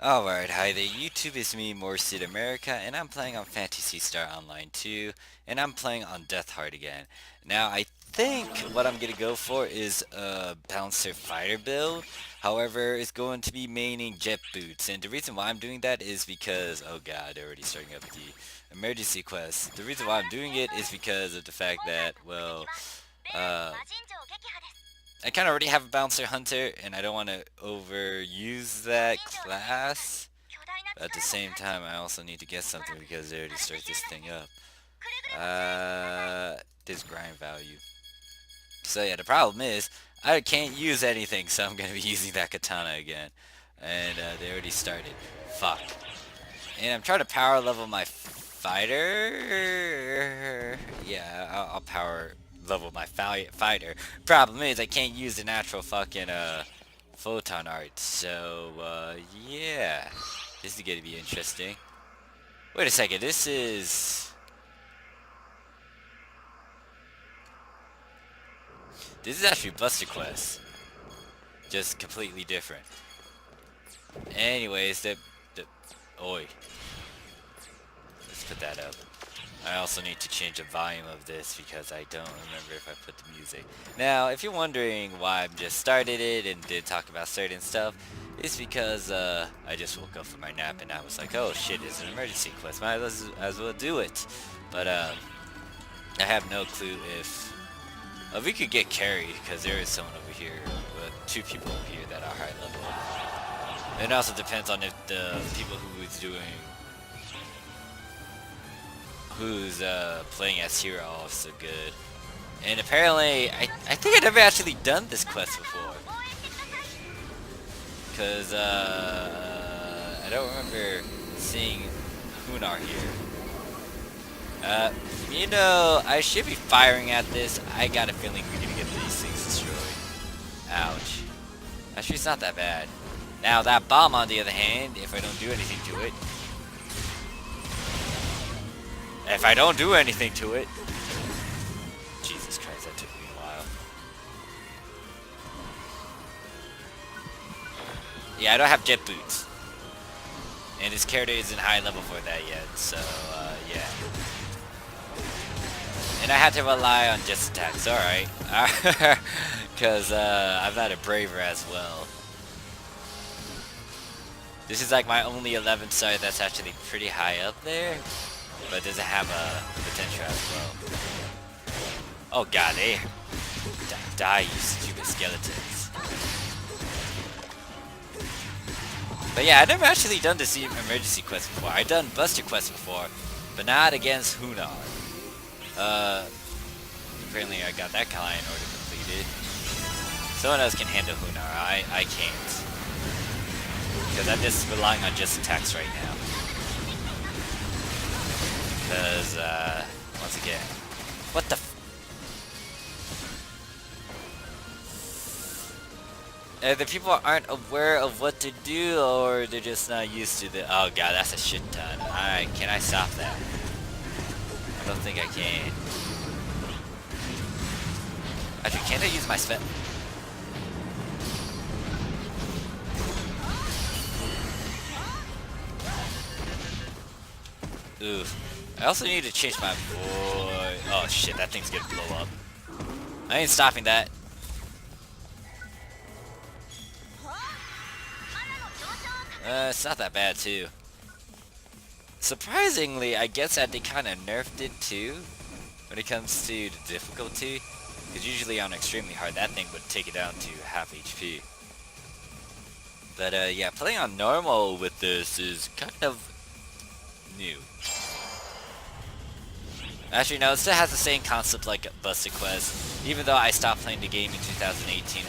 Alright, hi there YouTube, it's me, Morphsuit America, and I'm playing on Fantasy Star Online 2, and I'm playing on Death Heart again. Now, I think what I'm gonna go for is a Bouncer Fighter build. However, it's going to be maining Jet Boots, and the reason why I'm doing that is because, oh god, they're already starting up the emergency quest. The reason why I'm doing it is because of the fact that, well, uh, I kind of already have a Bouncer Hunter, and I don't want to overuse that class. But at the same time, I also need to get something because they already start this thing up. This grind value. So yeah, the problem is, I can't use anything, so I'm going to be using that katana again. And they already started. Fuck. And I'm trying to power level my fighter. Yeah, I'll power level my fighter. Problem is, I can't use the natural fucking photon art. So yeah, this is gonna be interesting. Wait a second, this is actually Buster Quest, just completely different. Anyways, the oi, let's put that up. I also need to change the volume of this because I don't remember if I put the music. Now, if you're wondering why I just started it and did talk about certain stuff, it's because I just woke up from my nap and I was like, oh shit, it's an emergency quest, might as well do it. But I have no clue if we could get carried because there is someone over here, two people over here that are high level. It also depends on if the people who's playing as hero are also good. And apparently, I think I've never actually done this quest before. Because I don't remember seeing Hunar here. You know, I should be firing at this. I got a feeling we're gonna get these things destroyed. Ouch. Actually, it's not that bad. Now, that bomb, on the other hand, if I don't do anything to it. If I don't do anything to it. Jesus Christ, that took me a while. Yeah, I don't have jet boots. And his character isn't high level for that yet, so, yeah. And I had to rely on just attacks, alright. Because, I'm not a braver as well. This is like my only 11 star that's actually pretty high up there. But does it have a potential as well? Oh god, they die, you stupid skeletons. But yeah, I've never actually done this emergency quest before. I've done Buster quest before, but not against Hunar. Apparently I got that client order completed. Someone else can handle Hunar, I can't. Because I'm just relying on just attacks right now. Because, once again, what the the people aren't aware of what to do, or they're just not used to the. Oh god, that's a shit ton. Can I stop that? I don't think I can. Actually, can't I use my spell? Oof. I also need to change my boy. Oh shit, that thing's gonna blow up. I ain't stopping that. It's not that bad too. Surprisingly, I guess that they kind of nerfed it too when it comes to the difficulty. Because usually on extremely hard, that thing would take it down to half HP. But yeah, playing on normal with this is kind of new. Actually, no, it still has the same concept like Buster Quest. Even though I stopped playing the game in 2018,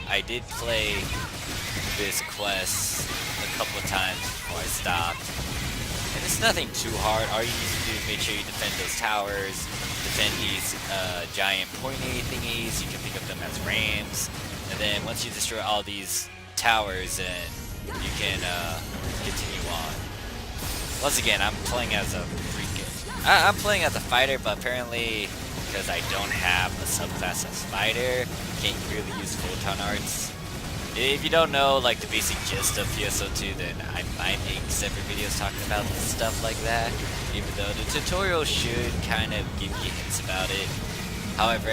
I did play this quest a couple of times before I stopped. And it's nothing too hard. All you need to do is make sure you defend those towers, defend these giant pointy thingies. You can pick up them as rams. And then once you destroy all these towers, then you can continue on. Once again, I'm playing as a I'm playing as a fighter, but apparently, because I don't have a subclass of fighter, can't really use photon arts. If you don't know like the basic gist of PSO2, then I might make separate videos talking about stuff like that. Even though the tutorial should kind of give you hints about it. However,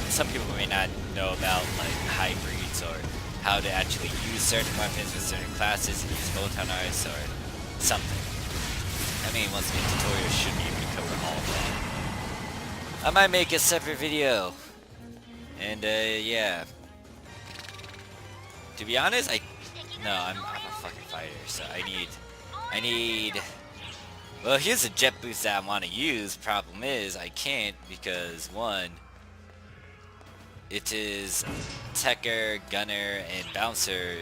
some people may not know about like hybrids or how to actually use certain weapons with certain classes and use photon arts or something. I mean, once again, tutorials should be able to cover all of that. I might make a separate video. And yeah. To be honest, I'm a fucking fighter, so I need, well, here's a jet boost that I want to use. Problem is, I can't because one, it is Techer, Gunner, and Bouncer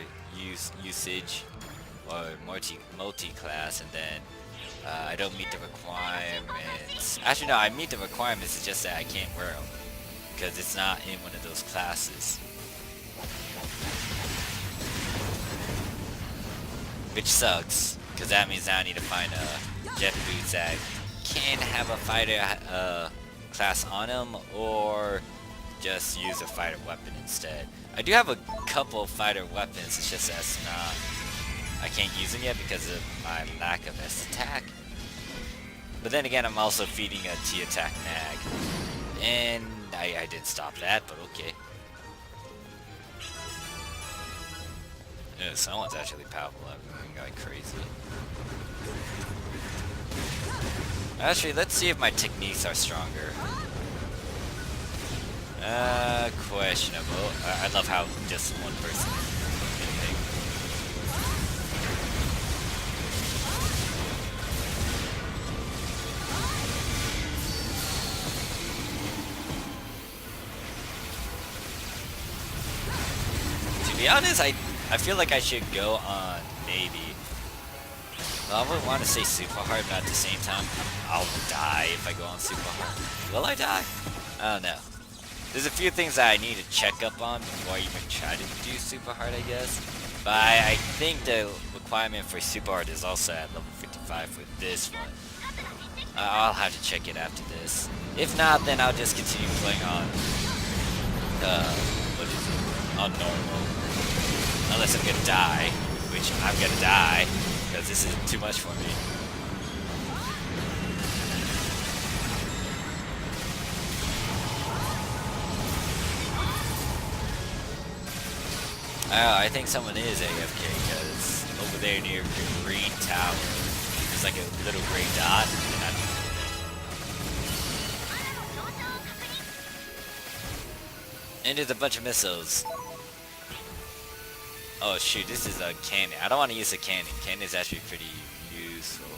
usage, or multi-class, and then I don't meet the requirements. Actually, no, I meet the requirements, it's just that I can't wear them, because it's not in one of those classes. Which sucks, because that means now I need to find a jet boots that can have a fighter class on them, or just use a fighter weapon instead. I do have a couple of fighter weapons, it's just that's not, I can't use them yet because of my lack of S attack. But then again, I'm also feeding a T attack mag, and I didn't stop that, but okay. Yeah, someone's actually powerful. I'm going crazy. Actually, let's see if my techniques are stronger. Questionable. I love how just one person can pick. To be honest, I feel like I should go on maybe. Well, I wouldn't want to say super hard, but at the same time, I'll die if I go on super hard. Will I die? I don't know. There's a few things that I need to check up on before I even try to do super hard, I guess. But I think the requirement for super hard is also at level 55 with this one. I'll have to check it after this. If not, then I'll just continue playing on, what is it? On normal. Unless I'm gonna die, which I'm gonna die, because this is too much for me. Oh, I think someone is AFK, because over there near the green tower, there's like a little gray dot, and I don't. And there's a bunch of missiles. Oh shoot, this is a cannon. I don't want to use a cannon. Cannon is actually pretty useful.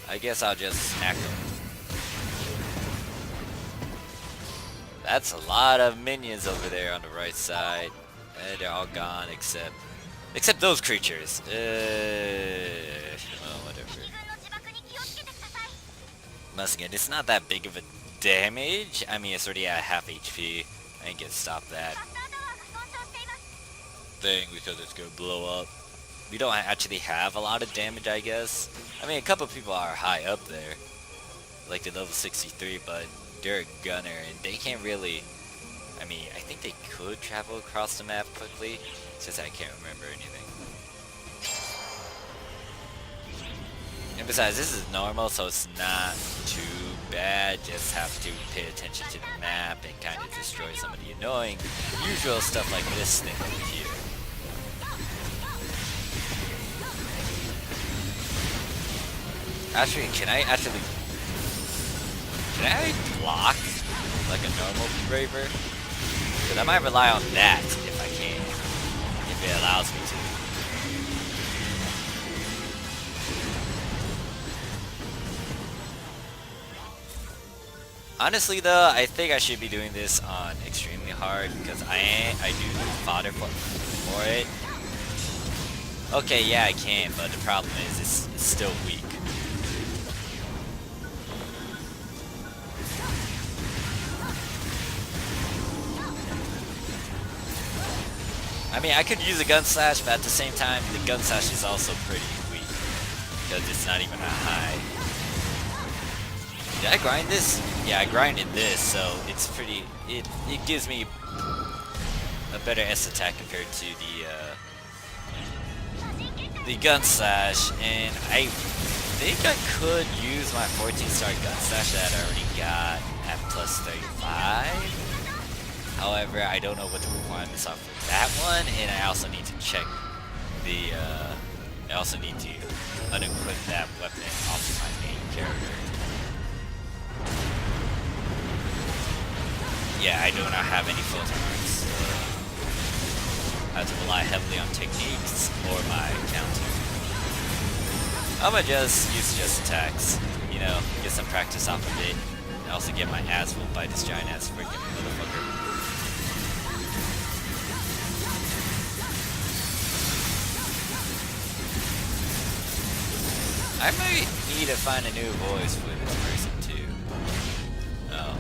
I guess I'll just smack them. That's a lot of minions over there on the right side. They're all gone except those creatures. Well, whatever. Once again, it's not that big of a damage. I mean, it's already at half HP. I ain't gonna stop that thing because it's gonna blow up. We don't actually have a lot of damage, I guess. I mean, a couple people are high up there, like the level 63, but they're a gunner and they can't really. I mean, I think they could travel across the map quickly. It's just I can't remember anything. And besides, this is normal, so it's not too bad. Just have to pay attention to the map and kind of destroy some of the annoying usual stuff like this thing over here. Actually, can I block like a normal braver? Because I might rely on that if I can, if it allows me to. Honestly though, I think I should be doing this on extremely hard because I do fodder for it. Okay, yeah, I can, but the problem is it's still weak. I mean, I could use a gun slash, but at the same time, the gun slash is also pretty weak because it's not even that high. Did I grind this? Yeah, I grinded this, so it's pretty. It gives me a better S attack compared to the gun slash, and I think I could use my 14-star gun slash that I already got at plus 35. However, I don't know what the requirements are for that one, and I also need to check the. I also need to unequip that weapon off of my main character. Yeah, I do not have any filter marks. I have to rely heavily on techniques or my counter. I'm gonna just use just attacks, you know, get some practice off of it, and also get my ass whooped by this giant ass freaking motherfucker. I might need to find a new voice for this person too. Oh.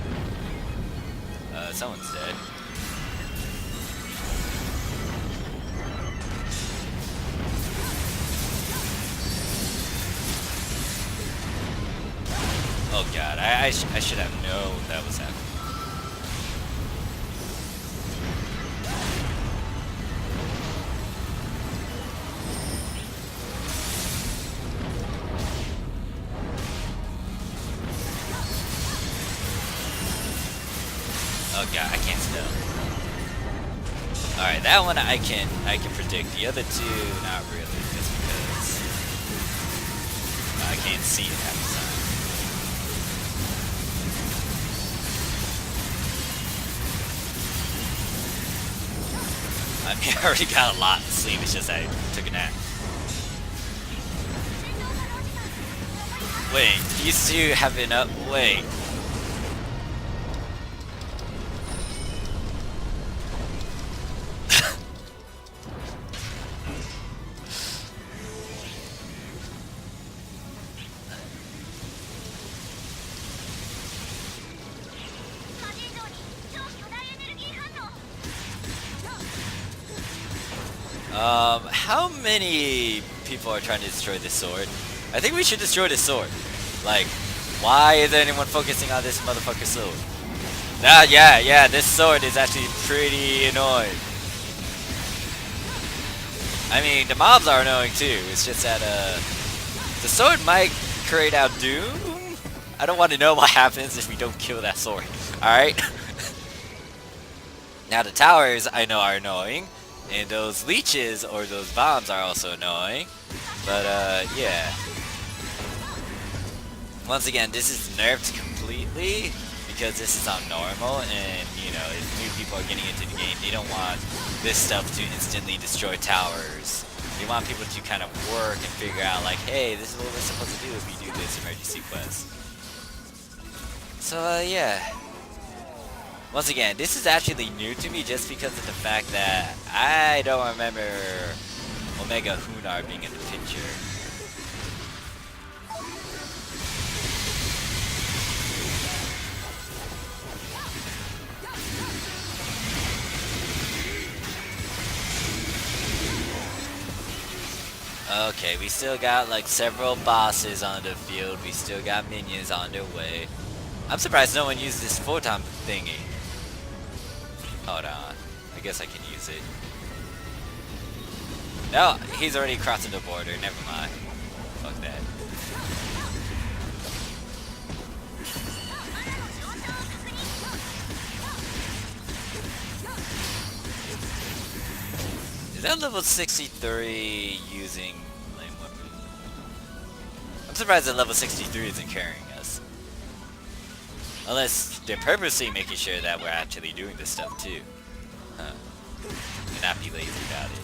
Someone's dead. Oh god, I should have known that was happening. Oh god, I can't spell. Alright, that one I can predict. The other two, not really, just because I can't see it half the time. I mean, I already got a lot of sleep, it's just I took a nap. Wait, these two have been up. Wait. How many people are trying to destroy this sword? I think we should destroy this sword. Like, why is anyone focusing on this motherfucker sword? Nah, yeah, this sword is actually pretty annoying. I mean, the mobs are annoying too. It's just that, the sword might create out doom. I don't want to know what happens if we don't kill that sword. Alright? Now, the towers I know are annoying. And those leeches or those bombs are also annoying. But, yeah. Once again, this is nerfed completely because this is on normal, and, you know, if new people are getting into the game, they don't want this stuff to instantly destroy towers. They want people to kind of work and figure out, like, hey, this is what we're supposed to do if we do this emergency quest. So, yeah. Once again, this is actually new to me just because of the fact that I don't remember Omega Hunar being in the picture. Okay, we still got like several bosses on the field. We still got minions on their way. I'm surprised no one used this photon thingy. Hold on. I guess I can use it. No, he's already crossing the border. Never mind. Fuck that. Is that level 63 using flame weapon? I'm surprised that level 63 isn't carrying us. Unless they're purposely making sure that we're actually doing this stuff too. Huh. And not be lazy about it.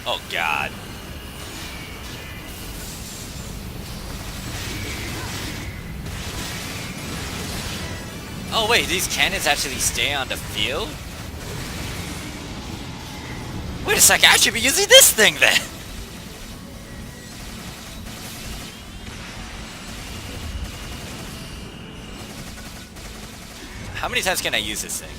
Oh god. Oh wait, these cannons actually stay on the field? Wait a second, I should be using this thing then! How many times can I use this thing?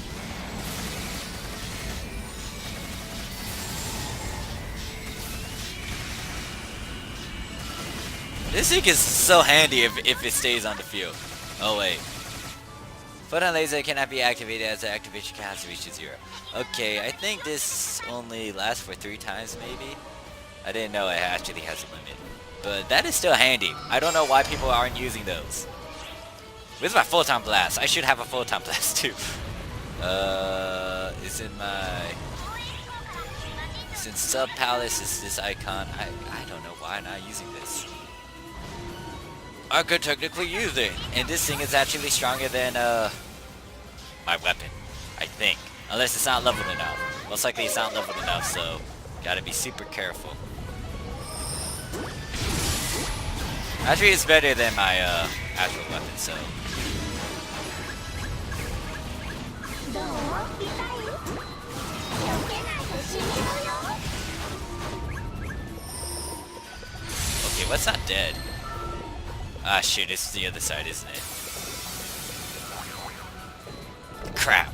This thing is so handy if it stays on the field. Oh wait. Photon laser cannot be activated as the activation cost reaches 0. Okay, I think this only lasts for 3 times maybe? I didn't know it actually has a limit. But that is still handy. I don't know why people aren't using those. Where's my photon blast? I should have a photon blast too. Is in my... Since Sub Palace is this icon, I don't know why I'm not using this. I could technically use it, and this thing is actually stronger than my weapon, I think. Unless it's not leveled enough. Most likely it's not leveled enough, so gotta be super careful. Actually, it's better than my actual weapon, so. Okay, what's not dead? Ah, shit, it's the other side, isn't it? Crap.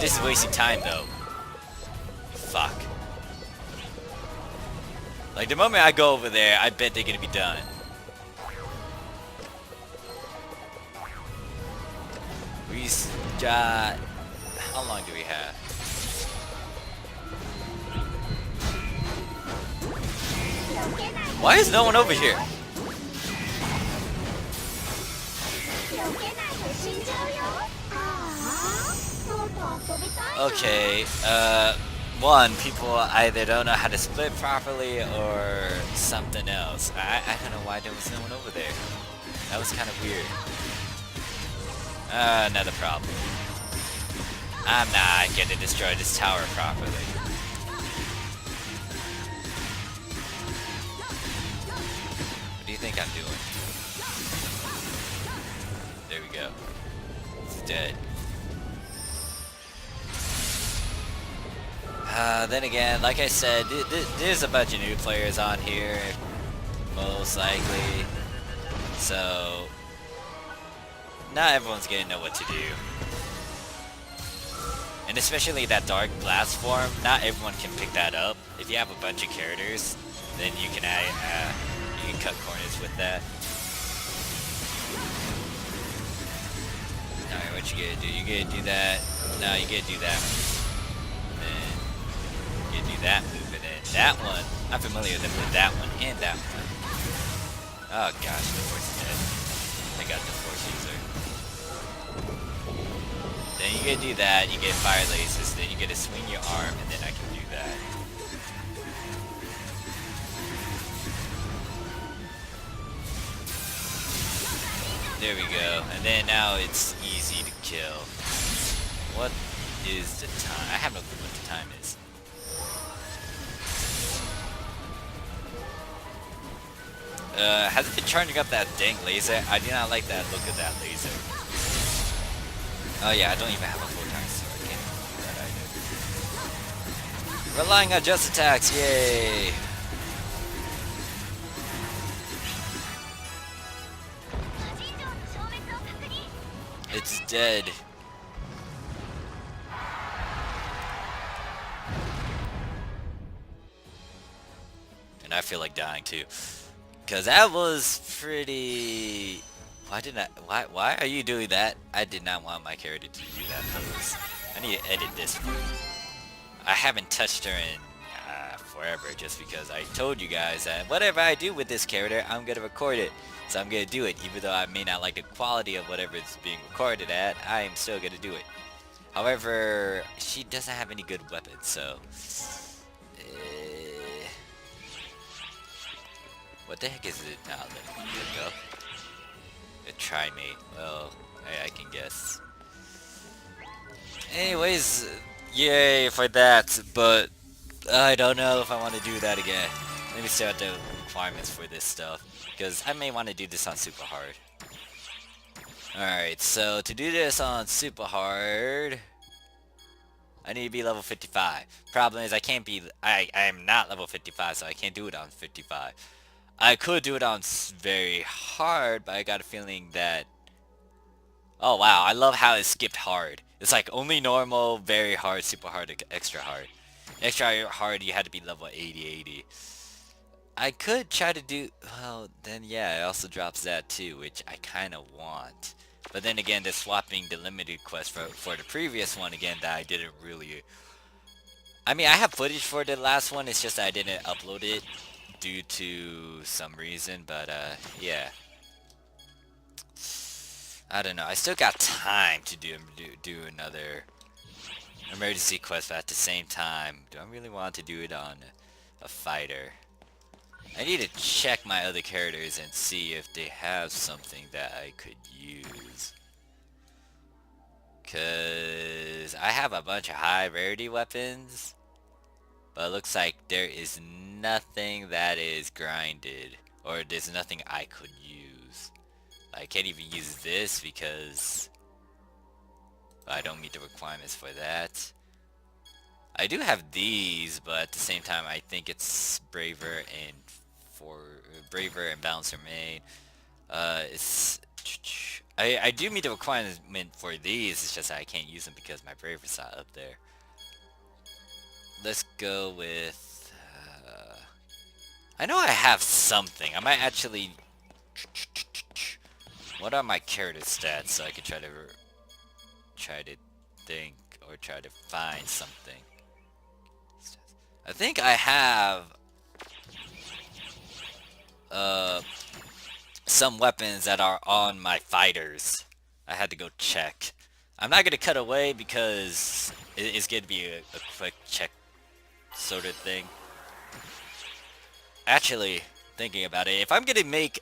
This is wasting time, though. Fuck. Like, the moment I go over there, I bet they're gonna be done. We got... How long do we have? Why is no one over here? Okay, one, people either don't know how to split properly or something else. I don't know why there was no one over there. That was kind of weird. Another problem. I'm not gonna destroy this tower properly. What do you think I'm doing? There we go. It's dead. Then again, like I said, there's a bunch of new players on here, most likely. So, not everyone's gonna know what to do. And especially that dark blast form, not everyone can pick that up. If you have a bunch of characters, then you can add, you can cut corners with that. Alright, what you gonna do? You gonna do that? No, you gonna do that. Do that move, and then that one. I'm familiar with that one and that one. Oh gosh, the force is dead. I got the force user. Then you get to do that, you get fire lasers, then you get to swing your arm, and then I can do that. There we go, and then now it's easy to kill. What is the time? I have no clue what the time is. Has it been charging up that dang laser? I do not like that look of that laser. Oh yeah, I don't even have a photon sword. I can't do that either. Relying on just attacks, yay! It's dead. And I feel like dying too. Cause that was pretty... Why are you doing that? I did not want my character to do that pose. I need to edit this. I haven't touched her in forever just because I told you guys that whatever I do with this character, I'm gonna record it. So I'm gonna do it. Even though I may not like the quality of whatever it's being recorded at, I am still gonna do it. However, she doesn't have any good weapons, so... What the heck is it now? Let me go. A trimate. Well, I can guess. Anyways, yay for that, but I don't know if I want to do that again. Let me see out the requirements for this stuff, because I may want to do this on super hard. Alright, so to do this on super hard, I need to be level 55. Problem is I can't be, I am not level 55, so I can't do it on 55. I could do it on very hard, but I got a feeling that... Oh wow, I love how it skipped hard. It's like only normal, very hard, super hard, extra hard. Extra hard, you had to be level 80. I could try to do, well, then yeah, it also drops that too, which I kind of want. But then again, the swapping the limited quest for the previous one again that I didn't really... I mean, I have footage for the last one, it's just that I didn't upload it due to some reason, but yeah. I don't know, I still got time to do another emergency quest, but at the same time, do I really want to do it on a fighter? I need to check my other characters and see if they have something that I could use. Cause I have a bunch of high rarity weapons, but it looks like there is nothing that is grinded, or there's nothing I could use. I can't even use this because I don't meet the requirements for that. I do have these, but at the same time I think it's braver and balancer main. It's I do meet the requirement for these, it's just that I can't use them because my braver's not up there. Let's go with I know I have something. I might actually... What are my character stats so I can try to think or try to find something. I think I have some weapons that are on my fighters. I had to go check. I'm not gonna cut away because it's gonna be a quick check sort of thing. Actually, thinking about it, if I'm gonna make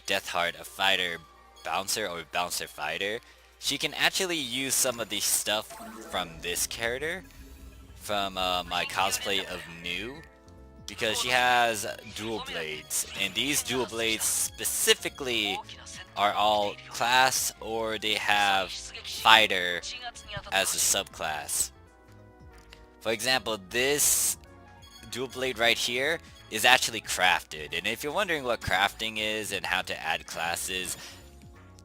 Death Heart a fighter bouncer or bouncer fighter, she can actually use some of the stuff from this character, from my cosplay of New, because she has dual blades, and these dual blades specifically are all class or they have fighter as a subclass. For example, this dual blade right here is actually crafted, and if you're wondering what crafting is and how to add classes,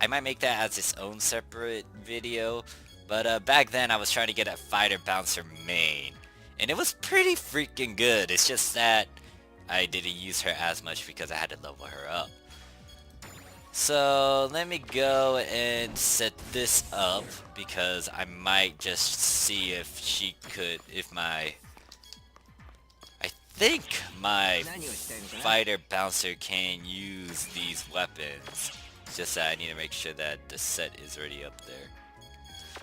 I might make that as its own separate video, but back then I was trying to get a fighter bouncer main, and it was pretty freaking good. It's just that I didn't use her as much because I had to level her up. So let me go and set this up because I might just see if I think my fighter bouncer can use these weapons. It's just that I need to make sure that the set is already up there.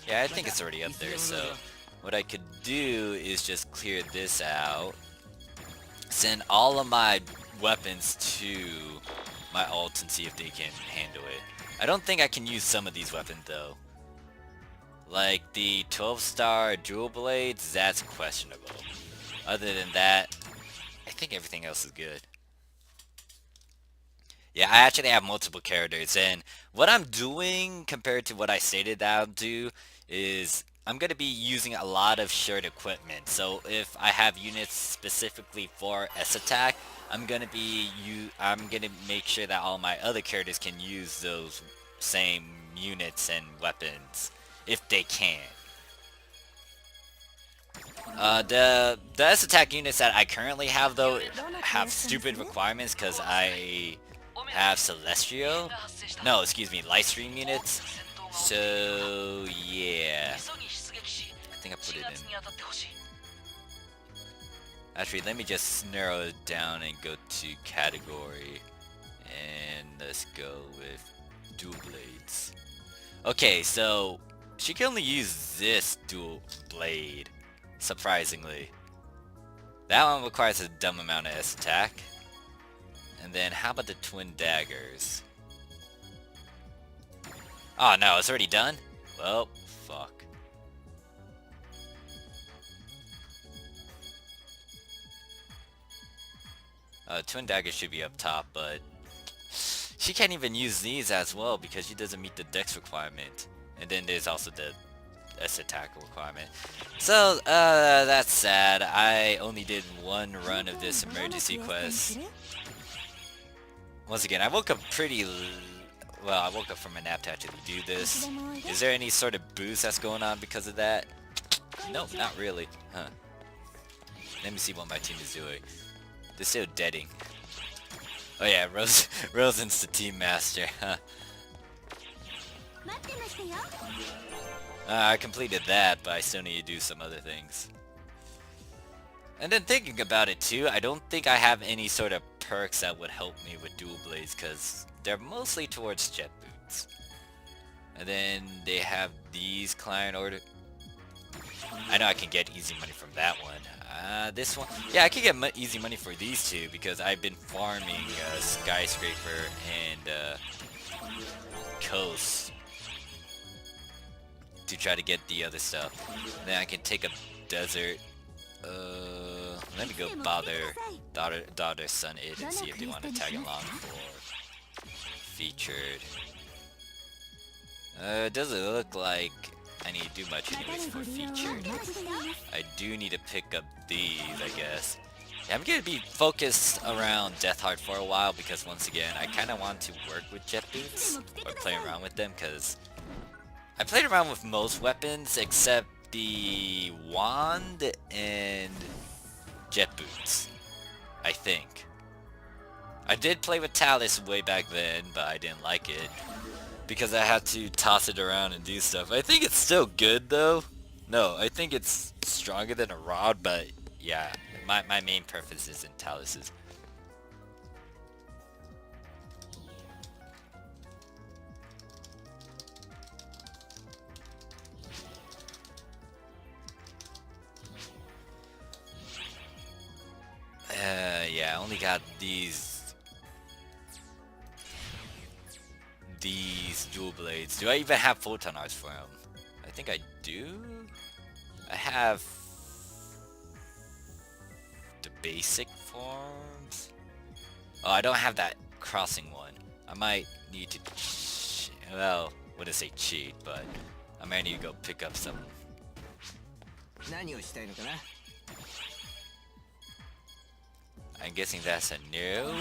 Yeah, I think it's already up there, so what I could do is just clear this out, send all of my weapons to my ult and see if they can handle it. I don't think I can use some of these weapons though. Like the 12-star dual blades, that's questionable. Other than that, I think everything else is good. Yeah, I actually have multiple characters, and what I'm doing compared to what I stated that I'll do is I'm going to be using a lot of shared equipment. So if I have units specifically for S attack, I'm going to make sure that all my other characters can use those same units and weapons if they can. The S attack units that I currently have though have stupid requirements because I have Celestial. No, excuse me, Lightstream units. So yeah, I think I put it in. Actually, let me just narrow it down and go to category, and let's go with dual blades. Okay, so she can only use this dual blade. Surprisingly, that one requires a dumb amount of S attack. And then how about the twin daggers? Oh no, it's already done? Well, fuck. Twin daggers should be up top, but she can't even use these as well because she doesn't meet the dex requirement. And then there's also the S attack requirement. So, that's sad. I only did one run of this emergency quest. Once again, I woke up I woke up from a nap to actually do this. Is there any sort of boost that's going on because of that? Nope, not really. Huh. Let me see what my team is doing. They're still deading. Oh yeah, Rosen's the team master. Huh. I completed that, but I still need to do some other things. And then thinking about it too, I don't think I have any sort of perks that would help me with dual blades because they're mostly towards jet boots. And then they have these client order. I know I can get easy money from that one. This one, yeah, I can get easy money for these two because I've been farming Skyscraper and Coast to try to get the other stuff. Then I can take a desert. Let me go bother daughter, son, Id and see if they want to tag along for featured. It doesn't look like I need to do much anyways for featured. I do need to pick up these, I guess. Yeah, I'm gonna be focused around Death Heart for a while because once again, I kind of want to work with jet boots or play around with them because I played around with most weapons except the wand and jet boots, I think. I did play with Talus way back then, but I didn't like it because I had to toss it around and do stuff. I think it's still good though. No, I think it's stronger than a rod, but yeah, my main preference is in Talus's. Yeah, I only got these dual blades. Do I even have photon arts for them? I think I do. I have the basic forms. Oh, I don't have that crossing one. I might need to, well, wouldn't say cheat, but I might need to go pick up some. I'm guessing that's a no.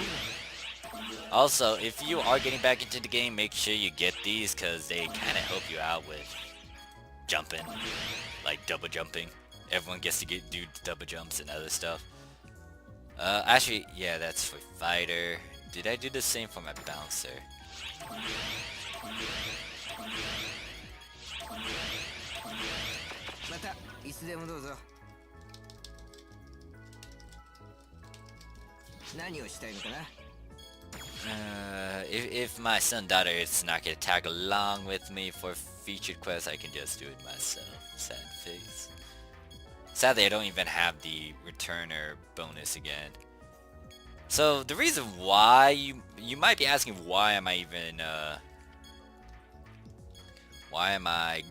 Also, if you are getting back into the game, make sure you get these because they kind of help you out with jumping, like double jumping. Everyone gets to do double jumps and other stuff. Actually, yeah, that's for fighter. Did I do the same for my bouncer? If my son daughter is not gonna tag along with me for featured quests, I can just do it myself. Sad face. Sadly, I don't even have the returner bonus again. So the reason why you might be asking why am I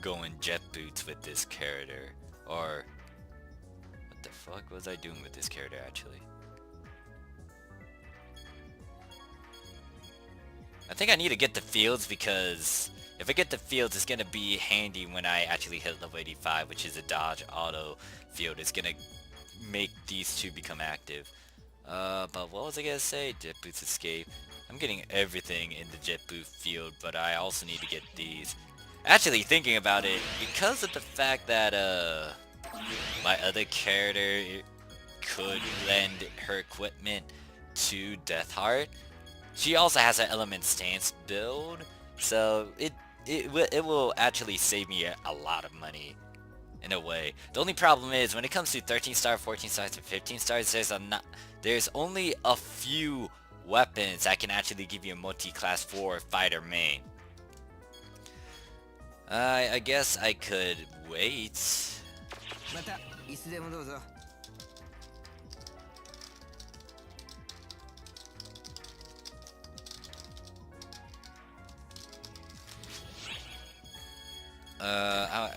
going jet boots with this character, or what the fuck was I doing with this character actually? I think I need to get the fields because if I get the fields, it's gonna be handy when I actually hit level 85, which is a dodge auto field. It's gonna make these two become active. But what was I gonna say? Jet boots escape. I'm getting everything in the jet boot field, but I also need to get these. Actually, thinking about it, because of the fact that my other character could lend her equipment to Death Heart, she also has an element stance build, so it will actually save me a lot of money in a way. The only problem is when it comes to 13 star, 14 stars, and 15 stars, there's only a few weapons that can actually give you a multi-class 4 fighter main. I guess I could wait.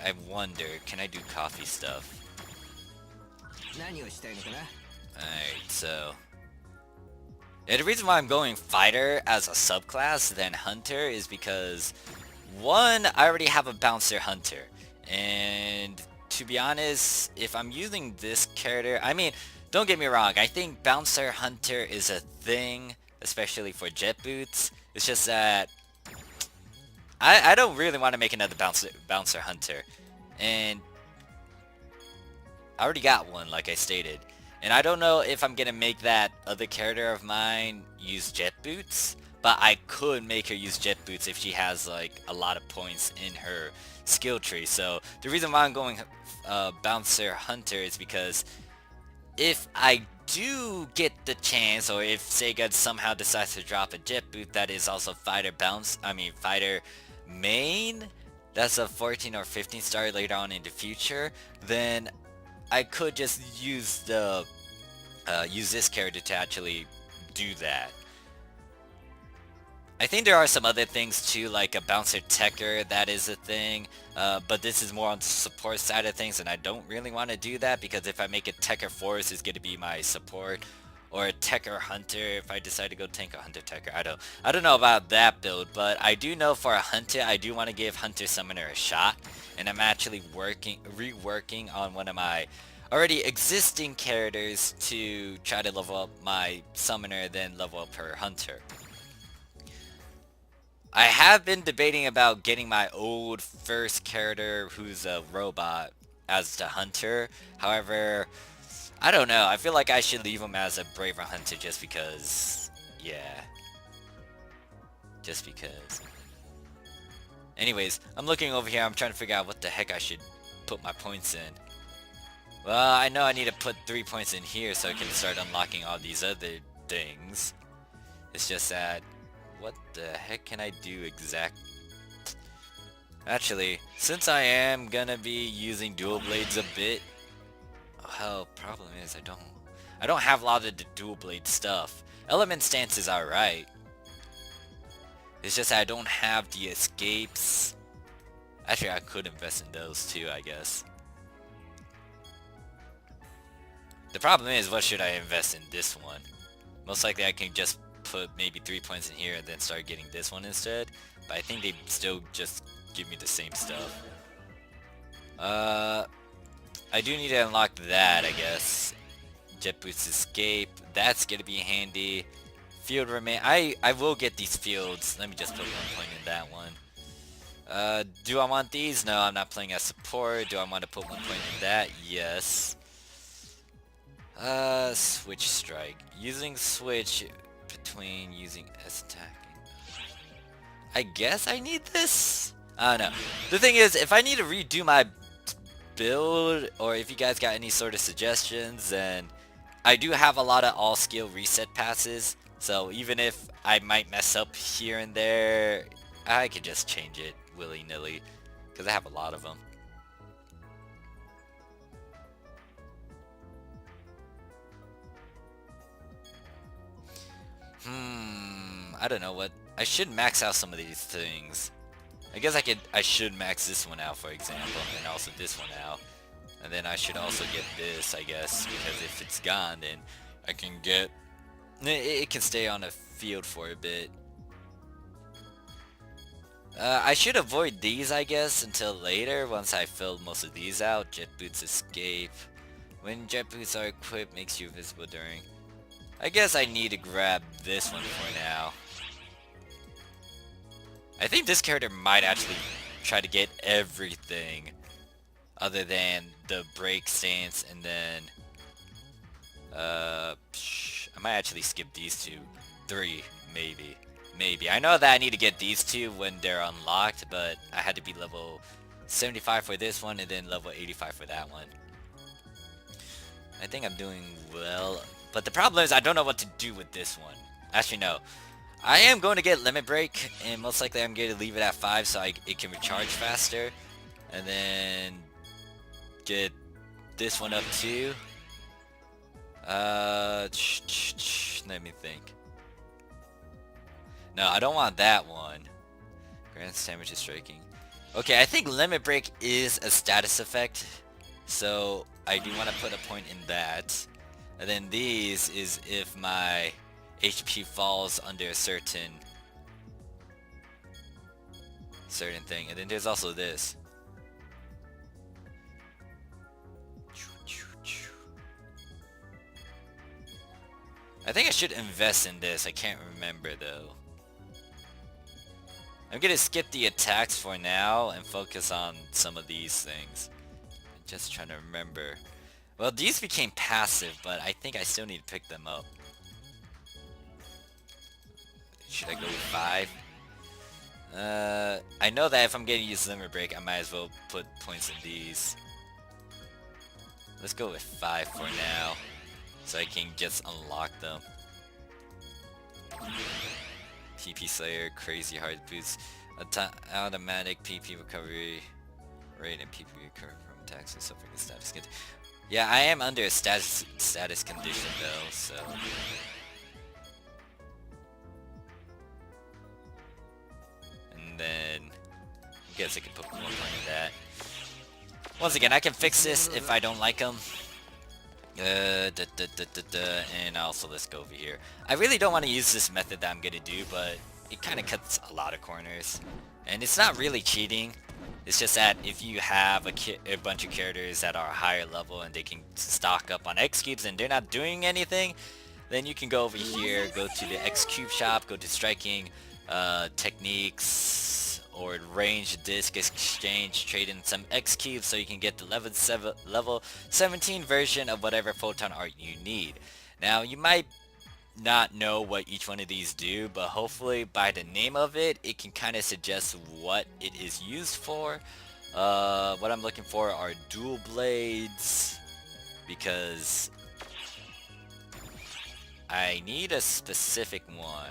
I wonder, can I do coffee stuff? Alright, so yeah, the reason why I'm going fighter as a subclass than hunter is because one, I already have a bouncer hunter, and to be honest, if I'm using this character, I mean, don't get me wrong, I think bouncer hunter is a thing, especially for jet boots. It's just that I don't really want to make another bouncer hunter, and I already got one, like I stated. And I don't know if I'm gonna make that other character of mine use jet boots, but I could make her use jet boots if she has like a lot of points in her skill tree. So the reason why I'm going Bouncer Hunter is because if I do get the chance, or if Sega somehow decides to drop a jet boot that is also fighter main, that's a 14 or 15 star later on in the future, then I could just use this character to actually do that. I think there are some other things too, like a Bouncer Techer, that is a thing, but this is more on the support side of things, and I don't really want to do that, because if I make a Techer Force, is going to be my support, or a Techer Hunter if I decide to go tank a Hunter Techer. I don't know about that build, but I do know for a Hunter, I do want to give Hunter Summoner a shot, and I'm actually reworking on one of my already existing characters to try to level up my Summoner, then level up her Hunter. I have been debating about getting my old first character who's a robot as the Hunter. However, I don't know. I feel like I should leave him as a braver Hunter just because. Yeah. Just because. Anyways, I'm looking over here. I'm trying to figure out what the heck I should put my points in. Well, I know I need to put 3 points in here so I can start unlocking all these other things. It's just that, what the heck can I do Actually, since I am gonna be using dual blades a bit, well, problem is I don't have a lot of the dual blade stuff. Element stance is alright. It's just I don't have the escapes. Actually, I could invest in those too, I guess. The problem is, what should I invest in this one? Most likely I can just put maybe 3 points in here and then start getting this one instead. But I think they still just give me the same stuff. I do need to unlock that, I guess. Jet Boots Escape. That's gonna be handy. Field Remain. I will get these fields. Let me just put 1 point in that one. Do I want these? No, I'm not playing as support. Do I want to put 1 point in that? Yes. Switch Strike. Using Switch between using S attacking. I guess I need this? I don't know. The thing is, if I need to redo my build, or if you guys got any sort of suggestions, then I do have a lot of all skill reset passes, so even if I might mess up here and there, I could just change it willy-nilly, because I have a lot of them. I don't know what. I should max out some of these things. I guess I should max this one out, for example, and also this one out. And then I should also get this, I guess, because if it's gone, then I can get... It can stay on a field for a bit. I should avoid these, I guess, until later, once I fill most of these out. Jet Boots Escape. When Jet Boots are equipped, makes you visible during... I guess I need to grab this one for now. I think this character might actually try to get everything other than the break stance, and then I might actually skip these two. 3, maybe. I know that I need to get these two when they're unlocked, but I had to be level 75 for this one and then level 85 for that one. I think I'm doing well, but the problem is I don't know what to do with this one. Actually, no. I am going to get Limit Break, and most likely I'm going to leave it at 5 so it can recharge faster. And then get this one up too. Let me think. No, I don't want that one. Grants damage to striking. Okay, I think Limit Break is a status effect, so I do want to put a point in that. And then these is if my HP falls under a certain thing. And then there's also this. I think I should invest in this. I can't remember though. I'm gonna skip the attacks for now and focus on some of these things. Just trying to remember. Well, these became passive, but I think I still need to pick them up. Should I go with 5? I know that if I'm getting used limit break, I might as well put points in these. Let's go with 5 for now, so I can just unlock them. PP Slayer, crazy hard boots, automatic PP recovery rate, and PP recovery from attacks and suffering status. Yeah, I am under a status condition though, so. And then, I guess I can put 1 point in that. Once again, I can fix this if I don't like them. And also let's go over here. I really don't want to use this method that I'm gonna do, but it kind of cuts a lot of corners. And it's not really cheating. It's just that if you have a bunch of characters that are higher level and they can stock up on X cubes and they're not doing anything, then you can go over here, go to the X cube shop, go to striking, techniques, or range disc exchange, trade in some X cubes so you can get the level 17 version of whatever photon art you need. Now you might not know what each one of these do, but hopefully by the name of it, it can kind of suggest what it is used for. What I'm looking for are dual blades, because I need a specific one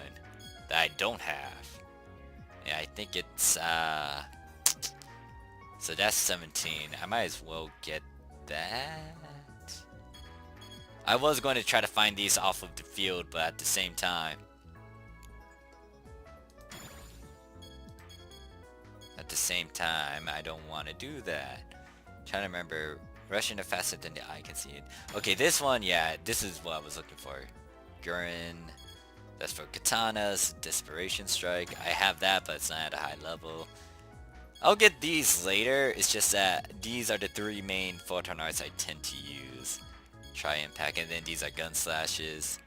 that I don't have. Yeah, I think it's, so that's 17. I might as well get that. I was going to try to find these off of the field, but at the same time, I don't want to do that. I'm trying to remember, rushing it faster than the eye can see it. Okay, this one, yeah, this is what I was looking for. Gurren, that's for katanas. Desperation strike, I have that, but it's not at a high level. I'll get these later, it's just that these are the 3 main photon arts I tend to use. Try impact, and then these are gun slashes.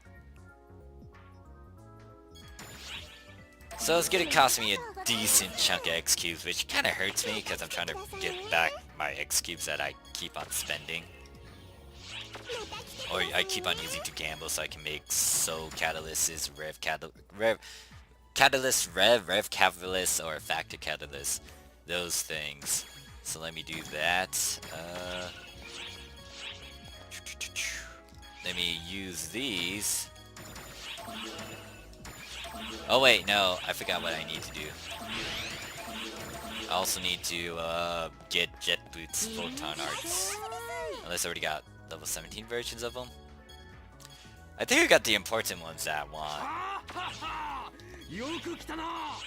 So it's gonna cost me a decent chunk of X cubes, which kind of hurts me because I'm trying to get back my X cubes that I keep on spending, or I keep on using to gamble so I can make Soul Catalysts, Rev Catalyst, Rev Catalyst, or Factor Catalyst, those things. So let me do that. Let me use these. Oh wait, no, I forgot what I need to do. I also need to get Jet Boots Photon Arts. Unless I already got level 17 versions of them. I think I got the important ones that I want.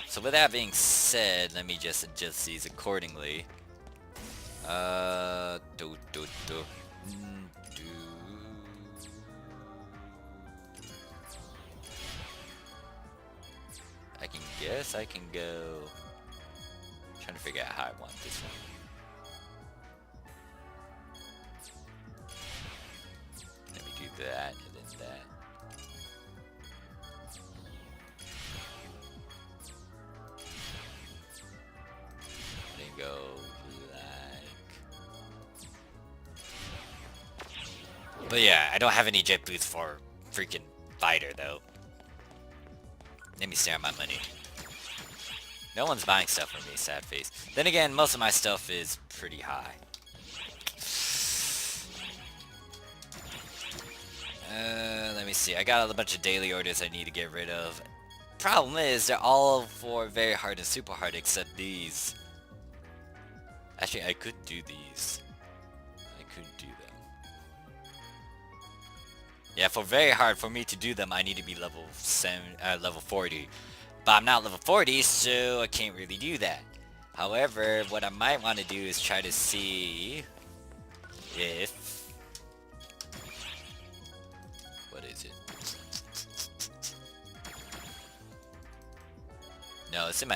So with that being said, let me just adjust these accordingly. I can guess I can go. Trying to figure out how I want this one. Let me do that and then that. Then go like. But yeah, I don't have any jet boots for freaking fighter though. Let me stare at my money. No one's buying stuff from me, sad face. Then again, most of my stuff is pretty high. Let me see. I got a bunch of daily orders I need to get rid of. Problem is, they're all for very hard and super hard except these. Actually, I could do these. I could do them. Yeah, for very hard, for me to do them, I need to be level 40. But I'm not level 40, so I can't really do that. However, what I might want to do is try to see if... What is it? No, it's in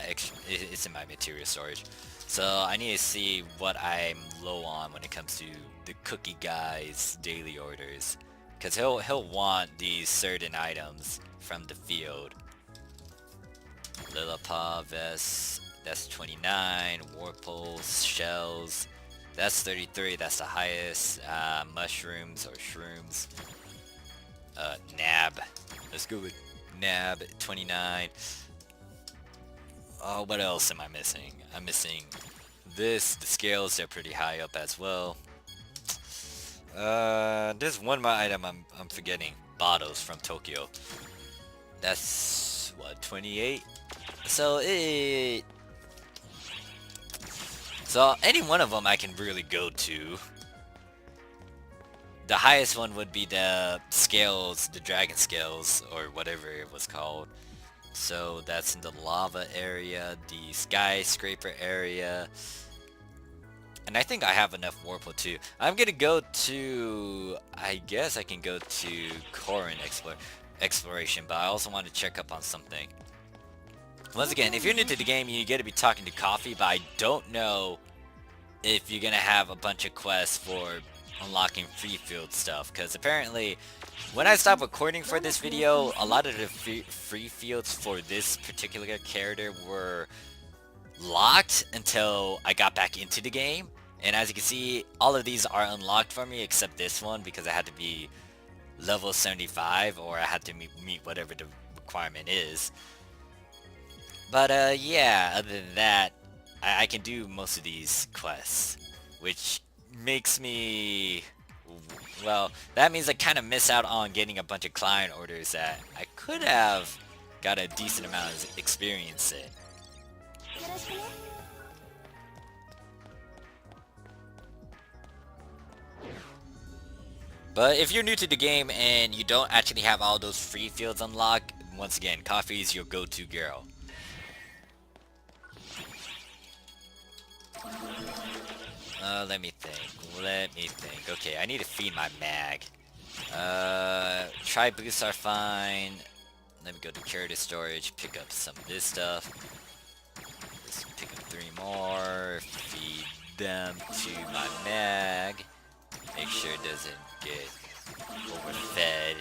my material storage. So I need to see what I'm low on when it comes to the cookie guy's daily orders. Because he'll want these certain items from the field. Lilliput vest, that's 29. Warples, shells, That's 33. That's the highest. Mushrooms or shrooms. Nab. Let's go with Nab. 29. Oh, what else am I missing? I'm missing this. The scales, they're pretty high up as well. There's one more item I'm forgetting. Bottles from Tokyo. That's what, 28? So any one of them I can really go to. The highest one would be the scales, the dragon scales, or whatever it was called. So that's in the lava area, the skyscraper area. And I think I have enough Warple too. I'm gonna go to, I guess I can go to Korin exploration, but I also want to check up on something. Once again, if you're new to the game, you get to be talking to Coffee, but I don't know if you're gonna have a bunch of quests for unlocking free field stuff, because apparently when I stopped recording for this video, a lot of the free fields for this particular character were locked until I got back into the game. And as you can see, all of these are unlocked for me except this one, because I had to be level 75 or I had to meet whatever the requirement is. But yeah, other than that, I can do most of these quests, which makes me, well, that means I kind of miss out on getting a bunch of client orders that I could have got a decent amount of experience in. But if you're new to the game and you don't actually have all those free fields unlocked, once again, Coffee is your go-to girl. Let me think. Okay, I need to feed my mag. Try boosts are fine. Let me go to curative storage, pick up some of this stuff. Let's pick up 3 more, feed them to my mag. Make sure it doesn't get overfed.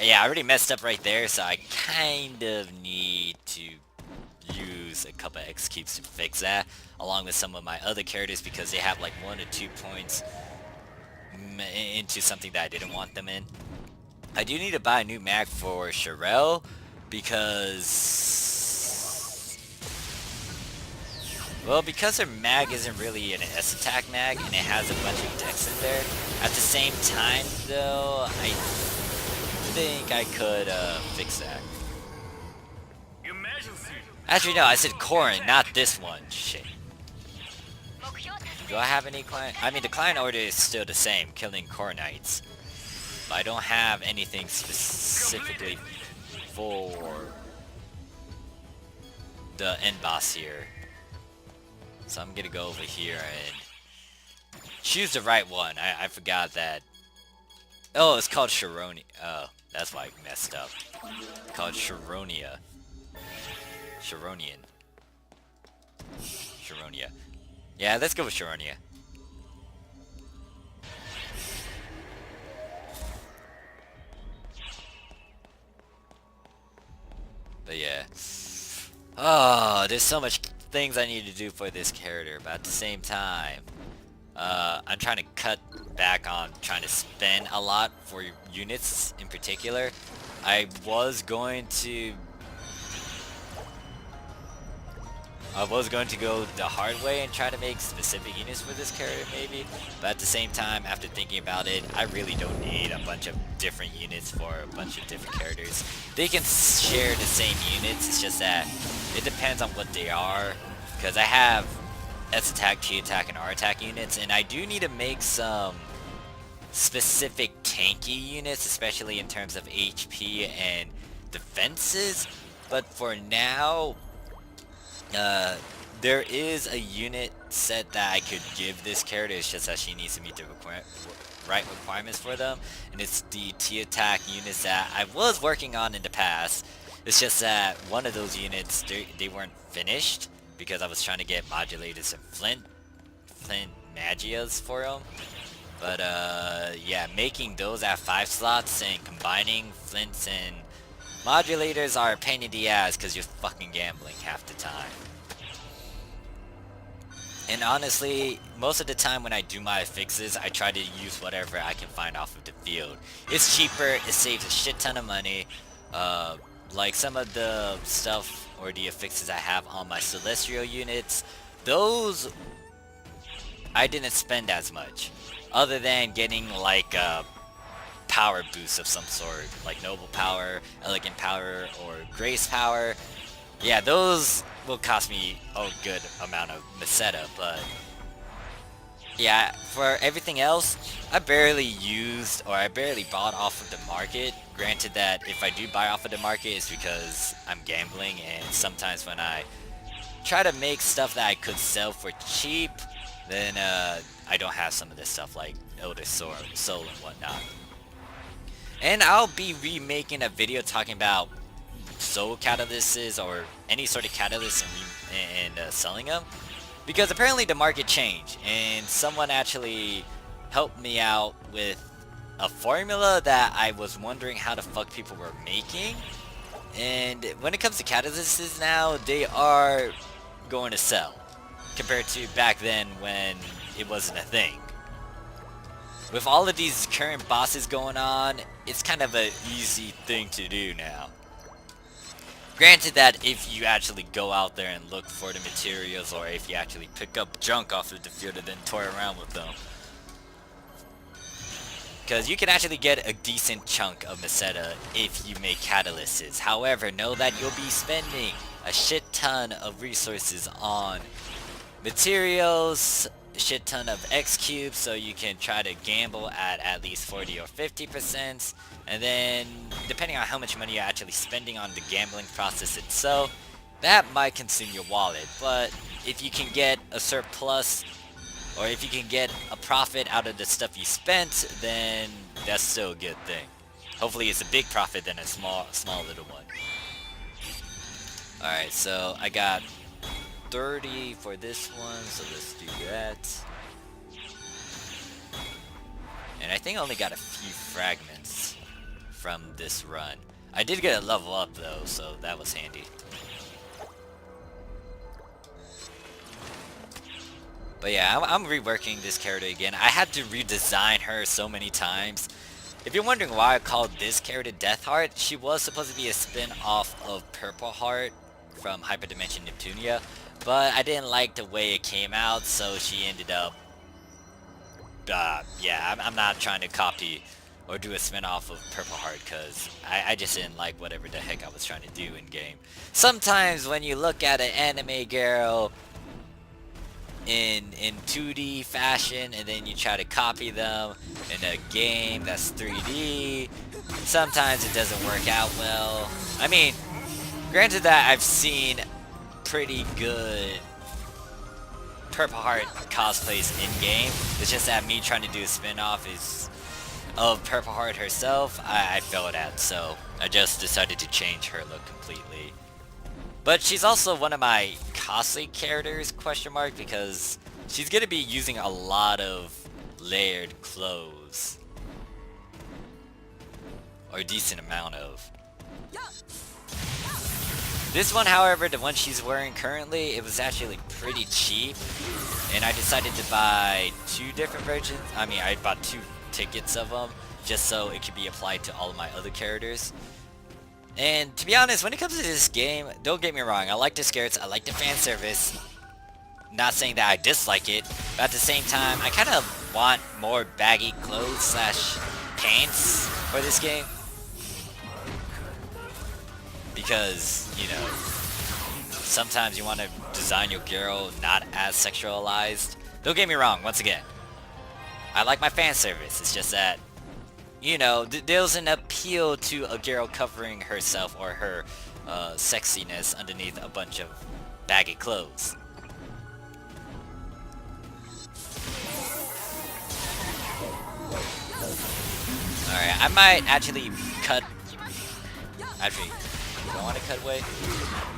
Yeah, I already messed up right there, so I kind of need to use a couple of X keeps to fix that, along with some of my other characters, because they have like 1 or 2 points into something that I didn't want them in. I do need to buy a new mag for Sherelle, because her mag isn't really an S attack mag and it has a bunch of dex in there. At the same time though, I think I could fix that. Actually no, I said Korin, not this one. Shit. Do I have any client? I mean, the client order is still the same, killing Korinites. But I don't have anything specifically for the end boss here. So I'm gonna go over here and choose the right one. I forgot that. Oh, it's called Sharonia. Oh, that's why I messed up. It's called Sharonia. Sharonian. Sharonia. Yeah, let's go with Sharonia. But yeah. Oh, there's so much things I need to do for this character, but at the same time, I'm trying to cut back on trying to spend a lot for units in particular. I was going to go the hard way and try to make specific units for this character maybe, but at the same time, after thinking about it, I really don't need a bunch of different units for a bunch of different characters. They can share the same units, it's just that it depends on what they are, because I have S attack, T attack, and R attack units, and I do need to make some specific tanky units, especially in terms of HP and defenses, but for now, there is a unit set that I could give this character, it's just that she needs to meet the right requirements for them, and it's the T attack units that I was working on in the past. It's just that one of those units, they weren't finished, because I was trying to get modulators and flint magias for them. But yeah, making those at 5 slots and combining flints and modulators are a pain in the ass because you're fucking gambling half the time. And honestly, most of the time when I do my fixes, I try to use whatever I can find off of the field. It's cheaper, it saves a shit ton of money. Uh, like some of the stuff or the affixes I have on my Celestial units, those I didn't spend as much. Other than getting like a power boost of some sort, like Noble Power, Elegant Power, or Grace Power. Yeah, those will cost me a good amount of Meseta, but yeah, for everything else, I barely used or I barely bought off of the market. Granted that if I do buy off of the market, it's because I'm gambling, and sometimes when I try to make stuff that I could sell for cheap, then I don't have some of this stuff like Elder Soul and whatnot. And I'll be remaking a video talking about soul catalysts or any sort of catalyst and selling them, because apparently the market changed and someone actually helped me out with a formula that I was wondering how the fuck people were making. And when it comes to catalysts now, they are going to sell compared to back then when it wasn't a thing. With all of these current bosses going on, it's kind of an easy thing to do now. Granted that if you actually go out there and look for the materials, or if you actually pick up junk off of the field and then toy around with them. Because you can actually get a decent chunk of Meseta if you make catalysts. However, know that you'll be spending a shit ton of resources on materials, a shit ton of X cubes, so you can try to gamble at least 40 or 50%. And then, depending on how much money you're actually spending on the gambling process itself, that might consume your wallet. But if you can get a surplus, or if you can get a profit out of the stuff you spent, then that's still a good thing. Hopefully it's a big profit than a small little one. Alright, so I got 30 for this one, so let's do that. And I think I only got a few fragments from this run. I did get a level up though, so that was handy. But yeah, I'm reworking this character again. I had to redesign her so many times. If you're wondering why I called this character Deathheart, she was supposed to be a spin-off of Purple Heart from Hyperdimension Neptunia, but I didn't like the way it came out, so she ended up... yeah, I'm not trying to copy or do a spin-off of Purple Heart, because I just didn't like whatever the heck I was trying to do in-game. Sometimes when you look at an anime girl in 2D fashion and then you try to copy them in a game that's 3D, sometimes it doesn't work out well. I mean, granted that I've seen pretty good Purple Heart cosplays in-game, it's just that me trying to do a spin-off of Purple Heart herself, I failed at, so I just decided to change her look completely. But she's also one of my costly characters, question mark, because she's gonna be using a lot of layered clothes. Or a decent amount of. This one, however, the one she's wearing currently, it was actually pretty cheap. And I decided to buy two different versions. I mean, I bought 2 tickets of them, just so it could be applied to all of my other characters. And to be honest, when it comes to this game, don't get me wrong, I like the skirts, I like the fan service. Not saying that I dislike it, but at the same time, I kind of want more baggy clothes slash pants for this game. Because, you know, sometimes you want to design your girl not as sexualized. Don't get me wrong, once again, I like my fan service, it's just that, you know, there's an appeal to a girl covering herself or her sexiness underneath a bunch of baggy clothes. Alright, I might actually cut... Actually, do I want to cut away?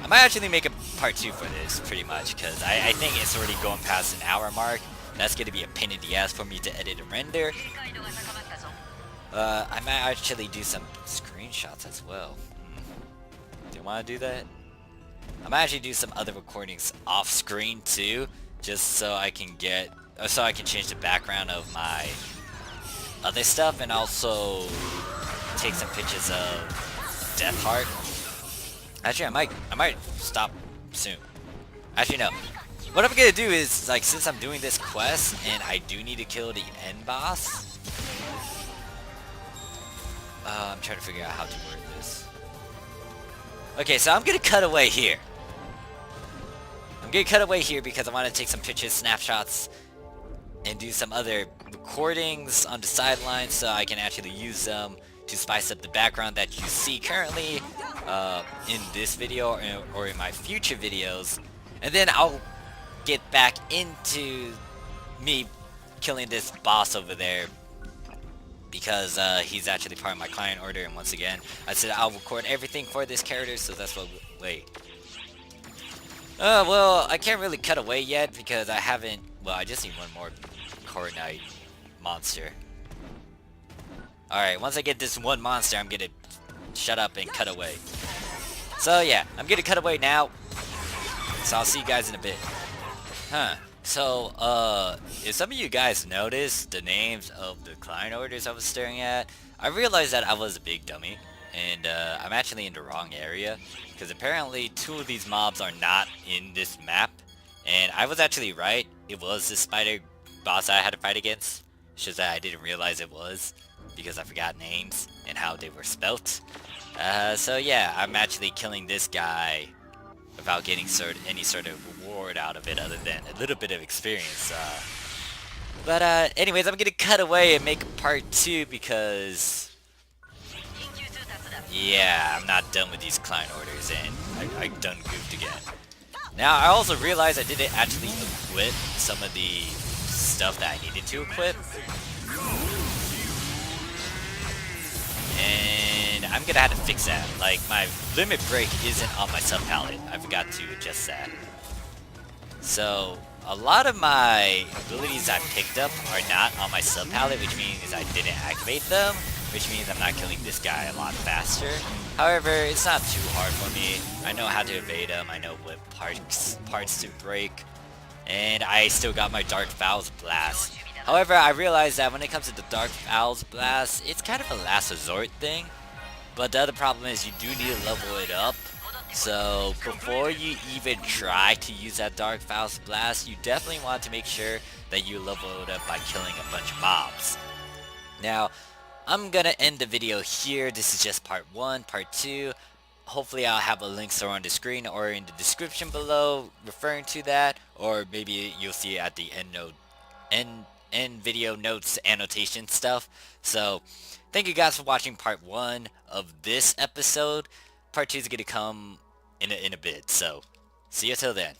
I might actually make a part 2 for this, pretty much, because I think it's already going past an hour mark. That's going to be a pain in the ass for me to edit and render. I might actually do some screenshots as well. Do you want to do that? I might actually do some other recordings off screen too, just so I can change the background of my other stuff, and also take some pictures of Death Heart. Actually, I might stop soon. Actually, no. What I'm gonna do is, like, since I'm doing this quest and I do need to kill the end boss, I'm trying to figure out how to word this. Okay, so I'm gonna cut away here. I'm gonna cut away here because I want to take some pictures, snapshots, and do some other recordings on the sidelines so I can actually use them to spice up the background that you see currently in this video or in my future videos. And then I'll get back into me killing this boss over there because he's actually part of my client order. And once again, I said I'll record everything for this character, so that's what. Wait. Well, I can't really cut away yet because I haven't. Well, I just need one more Court Knight monster. Alright, once I get this one monster, I'm gonna shut up and cut away. So yeah, I'm gonna cut away now. So I'll see you guys in a bit. So, if some of you guys noticed the names of the client orders I was staring at, I realized that I was a big dummy. And, I'm actually in the wrong area. Because apparently 2 of these mobs are not in this map. And I was actually right. It was the spider boss I had to fight against. It's just that I didn't realize it was. Because I forgot names and how they were spelt. So yeah, I'm actually killing this guy without getting any sort of reward out of it other than a little bit of experience. But anyways, I'm gonna cut away and make part 2 because yeah, I'm not done with these client orders and I done goofed again. Now I also realized I didn't actually equip some of the stuff that I needed to equip. And I'm gonna have to fix that. Like, my limit break isn't on my sub palette. I forgot to adjust that. So, a lot of my abilities I picked up are not on my sub palette, which means I didn't activate them, which means I'm not killing this guy a lot faster. However, it's not too hard for me. I know how to evade them, I know what parts to break, and I still got my Dark Fouls Blast. However, I realize that when it comes to the Dark Fouls Blast, it's kind of a last resort thing. But the other problem is you do need to level it up. So before you even try to use that Dark Fouls Blast, you definitely want to make sure that you level it up by killing a bunch of mobs. Now, I'm gonna end the video here. This is just part 1, part 2. Hopefully I'll have a link somewhere on the screen or in the description below referring to that. Or maybe you'll see it at the end video notes annotation stuff. So thank you guys for watching part 1 of this episode. Part 2 is going to come in a bit, so see you till then.